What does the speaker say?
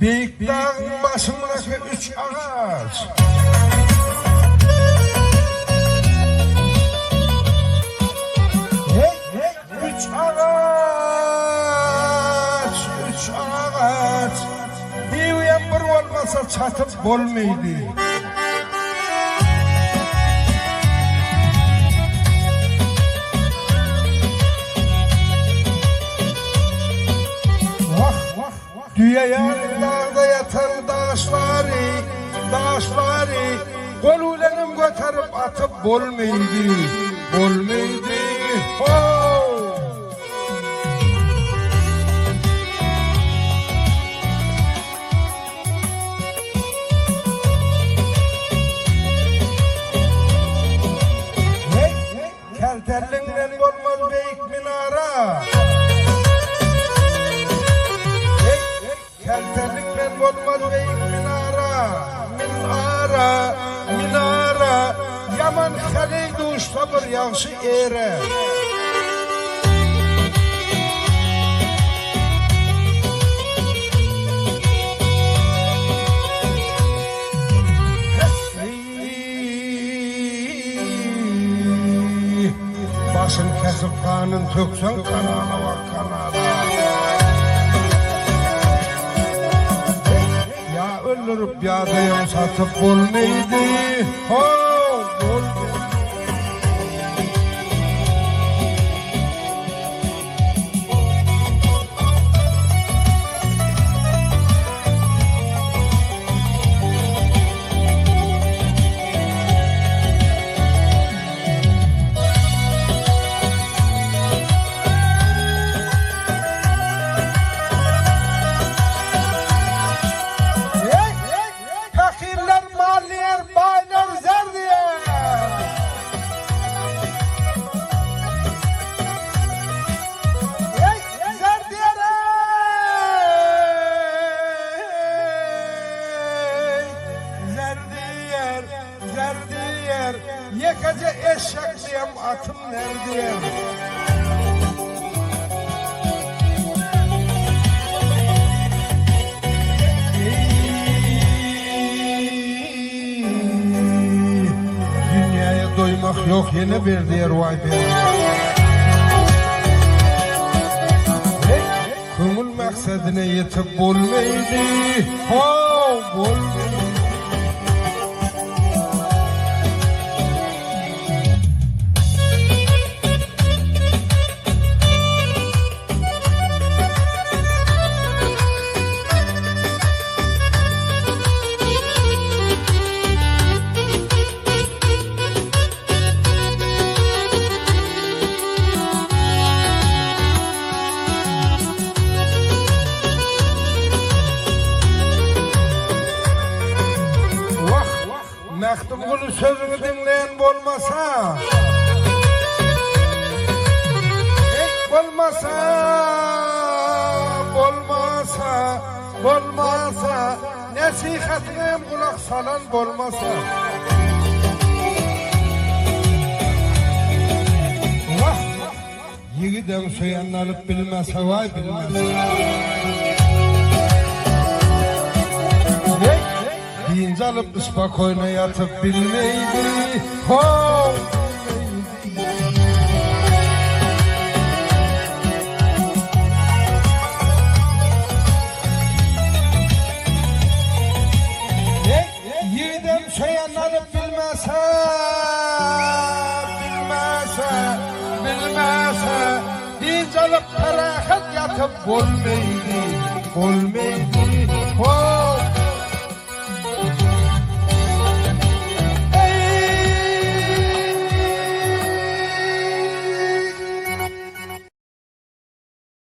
Büyük dağın başındaki 3 ağaç. Üç ağaç, 3 ağaç. Bir uyan bir olmasa çatıp bolmaydı. Dünyaya dağda yatan daşları Koluylenim götürüp atıp bolmaydı. Oh! Kelterlinden olmaz büyük minara. Kelterlikten olmaz büyük minara. Yaman kaleydi uçta bir yaxşı ere. Başın kesip kanın töksen kanala bak kanala. Öldürüp yadayım satıp bolmaydı. Yekaca eşekliyem atım neredeyim? Dünyaya doymak yok yine bir diğer vay be. Kömül maksadına yetip bolmaydı. Bolmaydı. Mektum bunu sözünü dinleyen bolmasa bolmasa nasihatine kulak salan bolmasa Yiğidem söyleyen alıp bilmese vay bilmese deyince alıp ıspak oyuna yatıp bilmeydi. Yiğidem söyleyen alıp bilmese deyince alıp ferahat yatıp bolmaydı.